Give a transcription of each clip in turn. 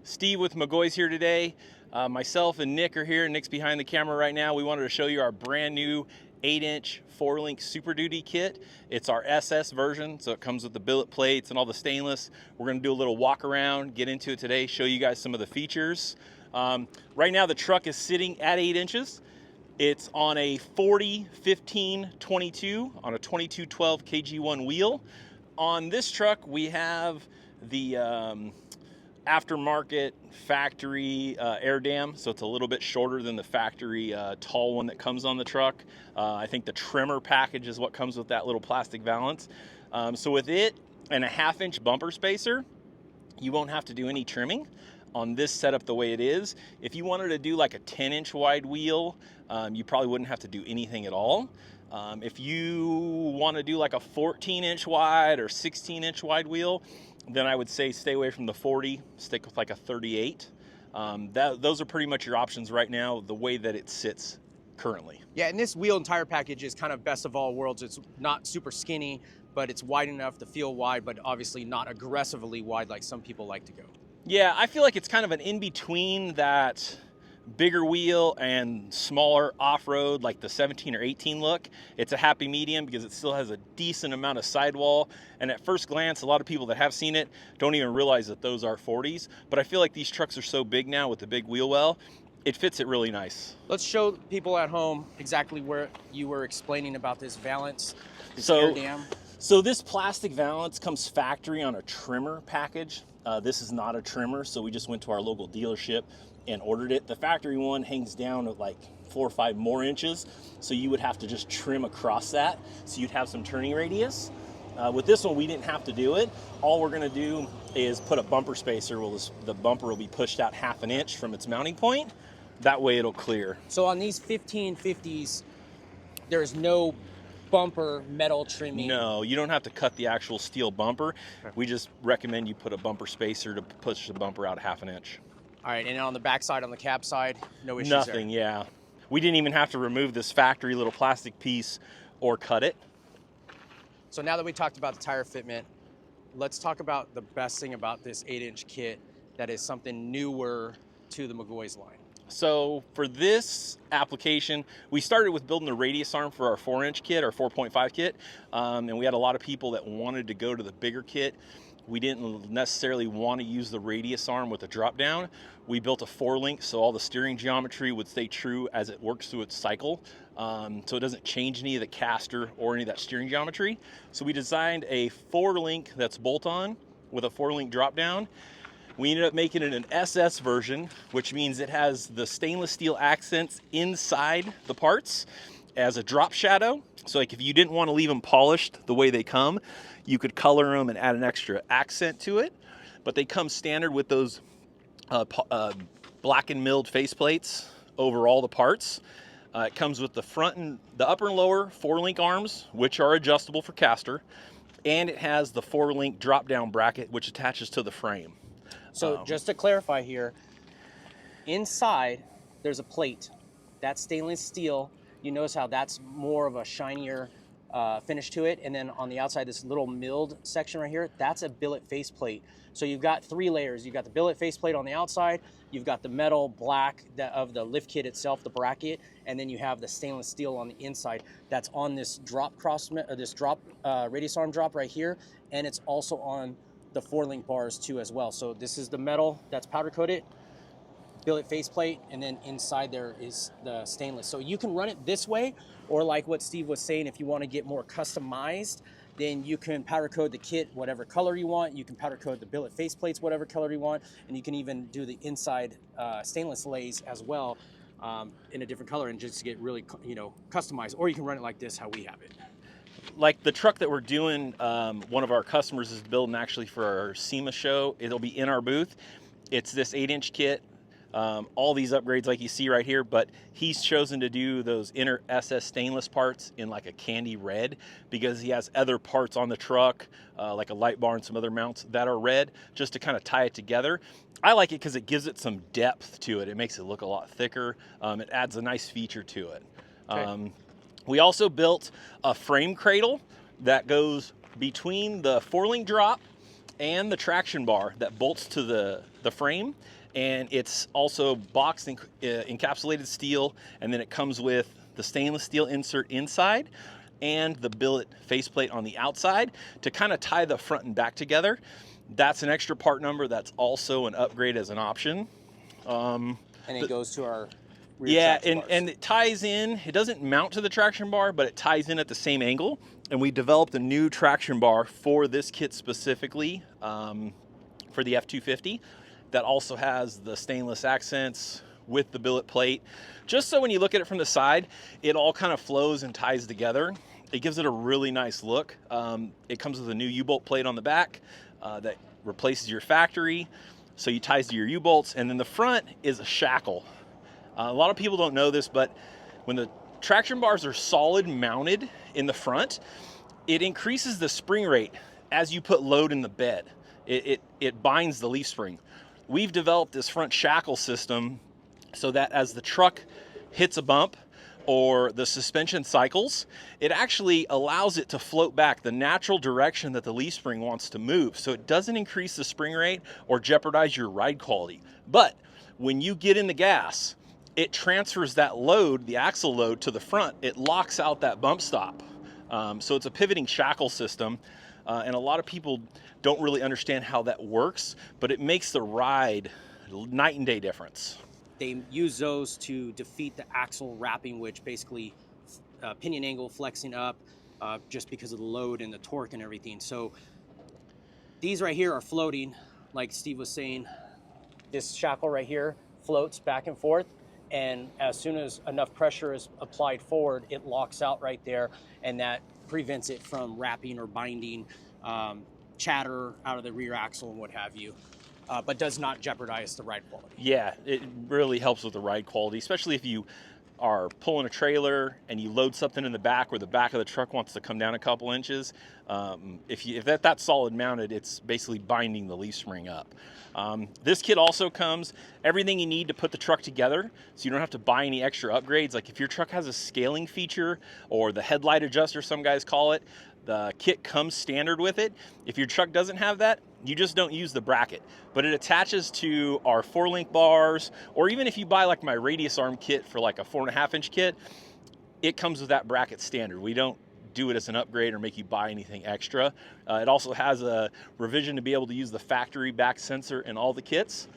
Steve with McGaughys here today. Myself and Nick are here. Nick's behind the camera right now. We wanted to show you our brand new 8-inch 4-link Superduty kit. It's our SS version, so it comes with the billet plates and all the stainless. We're going to do a little walk around, get into it today, show you guys some of the features. Right now the truck is sitting at 8 inches. It's on a 40-15-22 on a 2212 kg1 wheel. On this truck we have the aftermarket factory air dam, so it's a little bit shorter than the factory tall one that comes on the truck. I think the trimmer package is what comes with that little plastic valance. So with it and a 1/2-inch bumper spacer, you won't have to do any trimming on this setup the way it is. If you wanted to do like a 10-inch wide wheel, you probably wouldn't have to do anything at all. If you want to do like a 14-inch wide or 16-inch wide wheel, then I would say stay away from the 40, stick with like a 38. Those are pretty much your options right now, the way that it sits currently. Yeah, and this wheel and tire package is kind of best of all worlds. It's not super skinny, but it's wide enough to feel wide, but obviously not aggressively wide like some people like to go. Yeah, I feel like it's kind of an in-between that bigger wheel and smaller off-road like the 17 or 18 look. It's a happy medium because it still has a decent amount of sidewall, and at first glance a lot of people that have seen it don't even realize that those are 40s, but I feel like these trucks are so big now with the big wheel well, it fits it really nice. Let's show people at home exactly where you were explaining about this valance, this air dam. So this plastic valance comes factory on a trimmer package. This is not a trimmer, so we just went to our local dealership and ordered it. The factory one hangs down at like 4 or 5 more inches, so you would have to just trim across that, so you'd have some turning radius. With this one, we didn't have to do it. All we're gonna do is put a bumper spacer. The bumper will be pushed out 1/2 inch from its mounting point. That way it'll clear. So on these 1550s, there's no bumper metal trimming? No, you don't have to cut the actual steel bumper. We just recommend you put a bumper spacer to push the bumper out 1/2 inch. All right, and on the back side, on the cab side, no issues Nothing, there. yeah. We didn't even have to remove this factory little plastic piece or cut it. So now that we talked about the tire fitment, let's talk about the best thing about this 8-inch kit that is something newer to the McGaughys line. So for this application, we started with building the radius arm for our 4-inch kit, our 4.5 kit, and we had a lot of people that wanted to go to the bigger kit. We didn't necessarily want to use the radius arm with a drop down. We built a 4-link, so all the steering geometry would stay true as it works through its cycle. So it doesn't change any of the caster or any of that steering geometry. So we designed a 4-link that's bolt-on with a 4-link drop down. We ended up making it an SS version, which means it has the stainless steel accents inside the parts as a drop shadow. So like if you didn't want to leave them polished the way they come, you could color them and add an extra accent to it. But they come standard with those black and milled faceplates over all the parts. It comes with the front and the upper and lower 4-link arms, which are adjustable for caster. And it has the 4-link drop down bracket, which attaches to the frame. So just to clarify here, inside there's a plate. That's stainless steel. You notice how that's more of a shinier finish to it. And then on the outside, this little milled section right here, that's a billet faceplate. So you've got 3 layers. You've got the billet faceplate on the outside, you've got the metal black of the lift kit itself, the bracket, and then you have the stainless steel on the inside that's on this radius arm drop right here, and it's also on the 4-link bars too as well. So this is the metal that's powder coated, billet faceplate, and then inside there is the stainless. So you can run it this way, or like what Steve was saying, if you want to get more customized, then you can powder coat the kit whatever color you want. You can powder coat the billet faceplates whatever color you want, and you can even do the inside stainless lays as well in a different color and just get really, customized. Or you can run it like this, how we have it. Like the truck that we're doing, one of our customers is building actually for our SEMA show. It'll be in our booth. It's this 8-inch kit. All these upgrades like you see right here, but he's chosen to do those inner SS stainless parts in like a candy red because he has other parts on the truck, like a light bar and some other mounts that are red, just to kind of tie it together. I like it because it gives it some depth to it. It makes it look a lot thicker. It adds a nice feature to it. Okay. We also built a frame cradle that goes between the 4-link drop and the traction bar that bolts to the frame, and it's also boxed in encapsulated steel, and then it comes with the stainless steel insert inside and the billet faceplate on the outside to kind of tie the front and back together. That's an extra part number. That's also an upgrade as an option. And it goes to our rear yeah, traction bars. and it ties in. It doesn't mount to the traction bar, but it ties in at the same angle. And we developed a new traction bar for this kit specifically for the F250 that also has the stainless accents with the billet plate. Just so when you look at it from the side, it all kind of flows and ties together. It gives it a really nice look. It comes with a new U-bolt plate on the back that replaces your factory. So you ties to your U-bolts, and then the front is a shackle. A lot of people don't know this, but when the traction bars are solid mounted in the front, it increases the spring rate as you put load in the bed. It binds the leaf spring. We've developed this front shackle system so that as the truck hits a bump or the suspension cycles, it actually allows it to float back the natural direction that the leaf spring wants to move. So it doesn't increase the spring rate or jeopardize your ride quality. But when you get in the gas, it transfers that load, the axle load, to the front. It locks out that bump stop. So it's a pivoting shackle system. And a lot of people don't really understand how that works, but it makes the ride night and day difference. They use those to defeat the axle wrapping, which basically pinion angle flexing up just because of the load and the torque and everything. So these right here are floating, like Steve was saying. This shackle right here floats back and forth, and as soon as enough pressure is applied forward, it locks out right there, and that prevents it from wrapping or binding chatter out of the rear axle and what have you. But does not jeopardize the ride quality. Yeah, it really helps with the ride quality, especially if you are pulling a trailer and you load something in the back where the back of the truck wants to come down a couple inches. If that's solid mounted, it's basically binding the leaf spring up. This kit also comes everything you need to put the truck together, so you don't have to buy any extra upgrades. Like if your truck has a scaling feature or the headlight adjuster, some guys call it, the kit comes standard with it. If your truck doesn't have that, you just don't use the bracket, but it attaches to our 4-link bars, or even if you buy like my radius arm kit for like a 4.5-inch kit, it comes with that bracket standard. We don't do it as an upgrade or make you buy anything extra. It also has a revision to be able to use the factory back sensor in all the kits.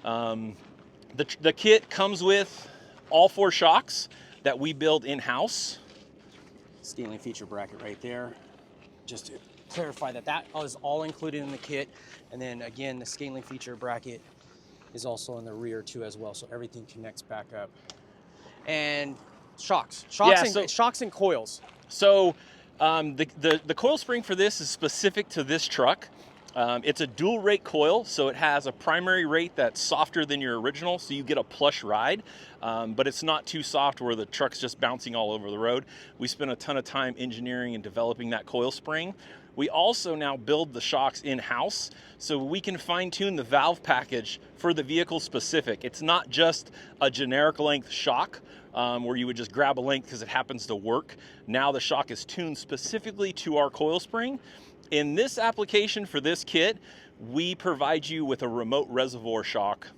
The kit comes with all 4 shocks that we build in-house. Scaling feature bracket right there. Just to clarify that is all included in the kit. And then again, the scaling feature bracket is also in the rear too as well. So everything connects back up. And shocks and coils. So the coil spring for this is specific to this truck. It's a dual rate coil, so it has a primary rate that's softer than your original, so you get a plush ride, but it's not too soft where the truck's just bouncing all over the road. We spent a ton of time engineering and developing that coil spring. We also now build the shocks in-house, so we can fine-tune the valve package for the vehicle specific. It's not just a generic length shock, where you would just grab a length because it happens to work. Now the shock is tuned specifically to our coil spring. In this application for this kit, we provide you with a remote reservoir shock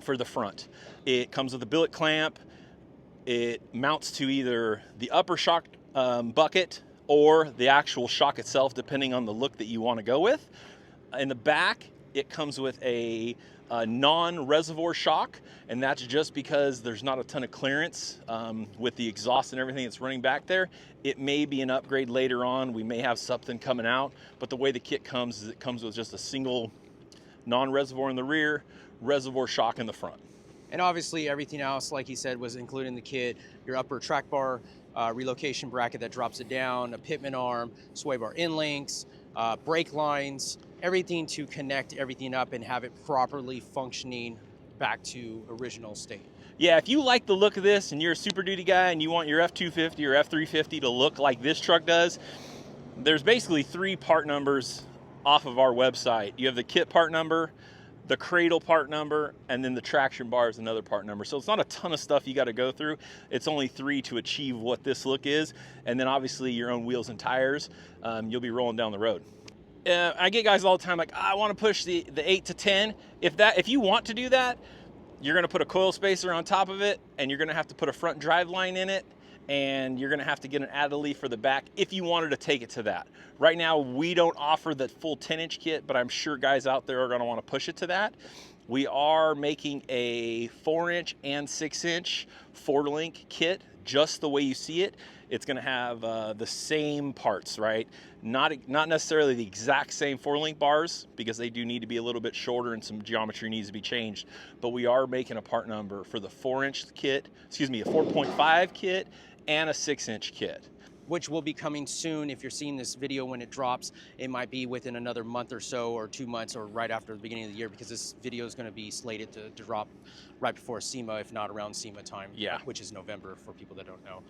for the front. It comes with a billet clamp. It mounts to either the upper shock bucket or the actual shock itself, depending on the look that you want to go with. In the back, it comes with a non-reservoir shock, and that's just because there's not a ton of clearance with the exhaust and everything that's running back there. It may be an upgrade later on. We may have something coming out, but the way the kit comes is it comes with just a single non-reservoir in the rear, reservoir shock in the front. And obviously everything else, like he said, was included in the kit. Your upper track bar, relocation bracket that drops it down, a pitman arm, sway bar end links, brake lines, everything to connect everything up and have it properly functioning back to original state. Yeah, if you like the look of this and you're a Super Duty guy and you want your F250 or F350 to look like this truck does, there's basically 3 part numbers off of our website. You have the kit part number, the Cradle part number, and then the traction bar is another part number. So it's not a ton of stuff you got to go through. It's only 3 to achieve what this look is. And then obviously your own wheels and tires, you'll be rolling down the road. I get guys all the time like, I want to push the 8 to 10. If you want to do that, you're going to put a coil spacer on top of it, and you're going to have to put a front drive line in it, and you're going to have to get an added leaf for the back if you wanted to take it to that. Right now, we don't offer the full 10-inch kit, but I'm sure guys out there are going to want to push it to that. We are making a 4-inch and 6-inch 4-link kit just the way you see it. It's going to have the same parts, right? Not necessarily the exact same 4-link bars, because they do need to be a little bit shorter and some geometry needs to be changed. But we are making a part number for the 4-inch kit, excuse me, a 4.5 kit and a 6-inch kit. Which will be coming soon. If you're seeing this video when it drops, it might be within another month or so, or 2 months, or right after the beginning of the year, because this video is going to be slated to drop right before SEMA, if not around SEMA time, yeah, which is November for people that don't know.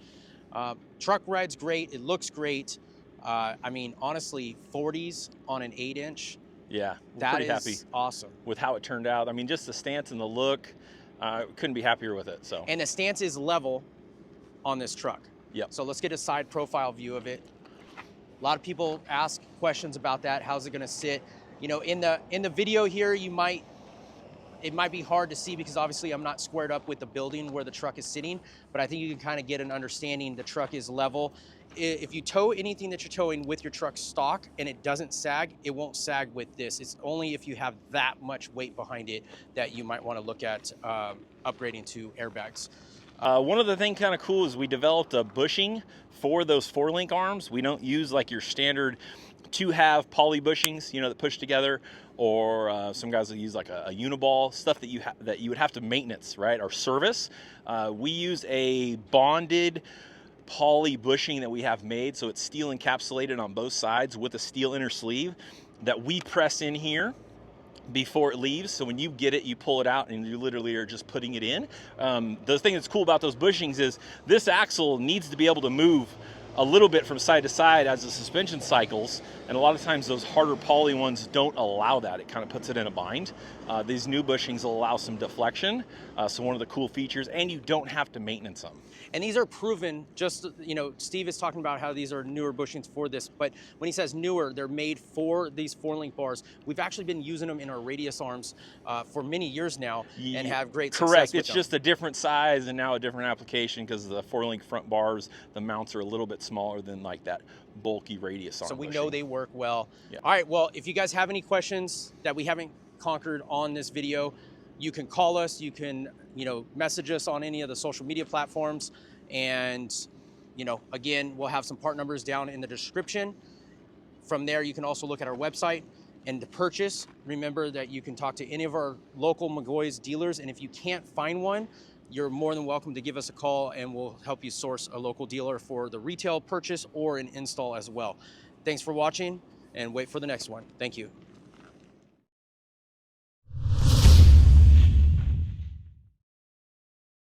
Truck ride's great. It looks great. I mean, honestly, 40s on an 8-inch. Yeah, that pretty is happy awesome with how it turned out. I mean, just the stance and the look, couldn't be happier with it. So. And the stance is level on this truck. Yep. So let's get a side profile view of it. A lot of people ask questions about that. How's it going to sit? You know, in the video here, it might be hard to see because obviously I'm not squared up with the building where the truck is sitting, but I think you can kind of get an understanding. The truck is level. If you tow anything that you're towing with your truck stock and it doesn't sag, it won't sag with this. It's only if you have that much weight behind it that you might want to look at upgrading to airbags. One of the things kind of cool is we developed a bushing for those 4-link arms. We don't use like your standard 2-half poly bushings, you know, that push together, or some guys will use like a uniball, stuff that you would have to maintenance, right, or service. We use a bonded poly bushing that we have made, so it's steel encapsulated on both sides with a steel inner sleeve that we press in here before it leaves. So when you get it, you pull it out and you literally are just putting it in. The thing that's cool about those bushings is this axle needs to be able to move a little bit from side to side as the suspension cycles, and a lot of times those harder poly ones don't allow that. It kind of puts it in a bind. These new bushings will allow some deflection, so one of the cool features, and you don't have to maintenance them. And these are proven, just, you know, Steve is talking about how these are newer bushings for this, but when he says newer, they're made for these 4-link bars. We've actually been using them in our radius arms for many years now and have great success. Correct. With it's them. Just a different size and now a different application because the 4-link front bars, the mounts are a little bit smaller than like that bulky radius arm. So we bushing. know they work well. Yeah. All right, well, if you guys have any questions that we haven't conquered on this video, you can call us, you can, you know, message us on any of the social media platforms. And, you know, again, we'll have some part numbers down in the description. From there, you can also look at our website. And to purchase, remember that you can talk to any of our local McGaughys dealers. And if you can't find one, you're more than welcome to give us a call and we'll help you source a local dealer for the retail purchase or an install as well. Thanks for watching and wait for the next one. Thank you.